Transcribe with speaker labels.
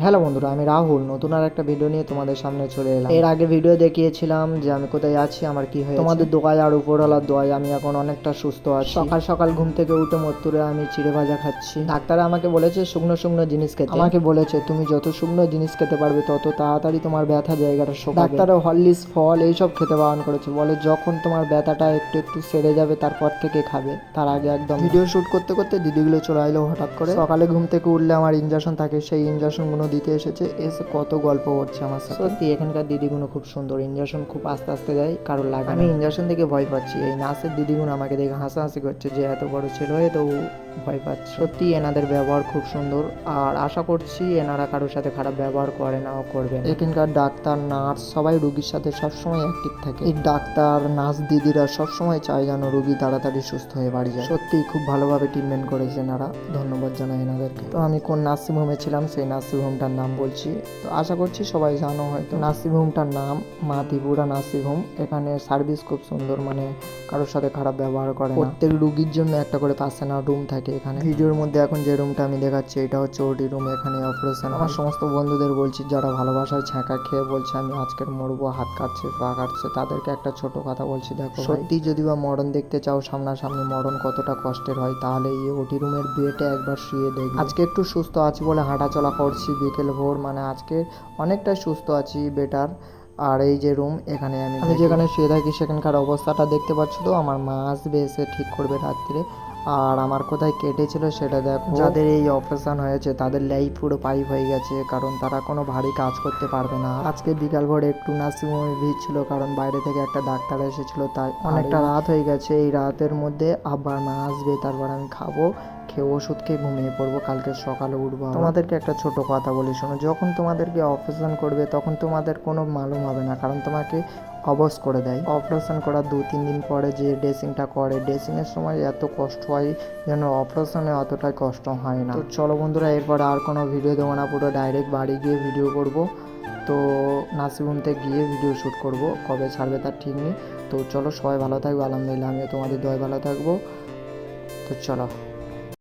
Speaker 1: Hello বন্ধুরা, আমি রাহুল নতুন আর একটা ভিডিও নিয়ে তোমাদের সামনে চলে এলাম। এর আগে ভিডিও দেখিয়েছিলাম যে আমি কোথায় আছি, আমার কি হয়েছে। তোমাদের দোয়ায় আর উপরওয়ালার দোয়ায় আমি এখন অনেকটা সুস্থ আছি। সকাল সকাল ঘুম থেকে উঠে মত্তুরে আমি চিড়ে ভাজা খাচ্ছি। ডাক্তার আমাকে বলেছে শুকনো শুকনো জিনিস খেতে। আমাকে বলেছে তুমি যত শুকনো জিনিস খেতে পারবে তত তাড়াতাড়ি তোমার ব্যথা জায়গাটা শোকাবে। ডাক্তার হরলিক্স ফল এইসব খেতে বারণ করেছে, বলে যখন তোমার ব্যথাটা একটু একটু সেরে যাবে তারপর থেকে খাবে, তার আগে একদম। ভিডিও শুট করতে করতে দিদিগুলো চলে এলো হঠাৎ করে। সকালে ঘুম থেকে উঠলে আমার ইনজেকশন থাকে, সেই ইনজেকশন গুলো দিতে এসেছে, এসে কত গল্প করছে আমার সাথে। সত্যি এখানকার দিদিগুলো খুব সুন্দর, ইনজেকশন খুব আস্তে আস্তে দেয়, কারোর লাগে। আমি ইনজেকশন থেকে ভয় পাচ্ছি, এই নার্সের দিদিগুলো আমাকে দেখে হাসাহাসি করছে যে এত বড় ছেলে হয়ে তো ভয় পাচ্ছে। সত্যি এনাদের ব্যবহার খুব সুন্দর, আর আশা করছি এনারা কারোর সাথে খারাপ ব্যবহার করে না ও করবে না। এখানকার ডাক্তার নার্স সবাই রুগীর সাথে সবসময় অ্যাক্টিভ থাকে। এই ডাক্তার নার্স দিদিরা সবসময় চায় যেন রুগী তাড়াতাড়ি সুস্থ হয়ে বাড়ি যায়। সত্যি খুব ভালোভাবে ট্রিটমেন্ট করেছে এনারা, ধন্যবাদ জানাই এনাদেরকে। তো আমি কোন নার্সিং হোমে ছিলাম সেই নার্সিং হোমটার নাম বলছি, তো আশা করছি সবাই জানো হয়তো। নার্সিং হোমটার নাম মা ত্রিপুরা নার্সিং হোম। এখানে সার্ভিস খুব সুন্দর, মানে কারোর সাথে খারাপ ব্যবহার করে না। প্রত্যেক রুগীর জন্য একটা করে পার্সোনাল রুম থাকে এখানে। ভিডিওর মধ্যে এখন যে রুমটা আমি দেখাচ্ছি এটা হচ্ছে ওটি রুম, এখানে অপারেশন। আমার সমস্ত বন্ধুদের বলছি যারা ভালোবাসায় ছ্যাঁকা খেয়ে বলছে আমি আজকের মরবো, হাত কাটছে পা কাটছে, তাদেরকে একটা ছোট কথা বলছি, দেখো সত্যি যদি বা মরণ দেখতে চাও সামনাসামনি মরণ কতটা কষ্টের হয়, তাহলে এই ওটি রুমের বেডে একবার শুয়ে দেখবে। আজকে একটু সুস্থ আছি বলে হাঁটাচলা করছি বিকেল ভোর, মানে আজকে অনেকটাই সুস্থ আছি, বেটার। আর এই যে রুম, এখানে আমি যেখানে শুয়ে থাকি সেখানকার অবস্থাটা দেখতে পাচ্ছ তো। আমার মা আসবে, এসে ঠিক করবে রাত্রে। আর আমার কোথায় কেটেছিল সেটা দেখো। যাদের এই অপারেশন হয়েছে তাদের লাইফ পুরো পাইপ হয়ে গেছে, কারণ তারা কোনো ভারী কাজ করতে পারবে না। আজকে বিকাল ভোরে একটু নার্সিংহোমে ভিড় ছিল, কারণ বাইরে থেকে একটা ডাক্তার এসেছিল, তাই অনেকটা রাত হয়ে গেছে। এই রাতের মধ্যে আবার মা আসবে, তারপর আমি খাবো, খেয়ে ওষুধ খেয়ে ঘুমিয়ে পড়বো, কালকে সকালে উঠবো। তোমাদেরকে একটা ছোট কথা বলি শোনো, যখন তোমাদেরকে অপারেশন করবে তখন তোমাদের কোনো মালুম হবে না, কারণ তোমাকে অবশ করে দেয়। অপারেশন করার 2-3 দিন পরে যে ড্রেসিংটা করে, ড্রেসিংয়ের সময় এত কষ্ট হয় যেন অপারেশনে অতটাই কষ্ট হয় না। তো চলো বন্ধুরা, এরপরে আর কোনো ভিডিও দেবো না, পুরো ডাইরেক্ট বাড়ি গিয়ে ভিডিও করব। তো নার্সিংহোমতে গিয়ে ভিডিও শ্যুট করব, কবে ছাড়বে তার ঠিক নেই। তো চলো, সবাই ভালো থাকবে, আলহামদুলিল্লাহ আমিও তোমাদের দয় ভালো থাকবো। তো চলো।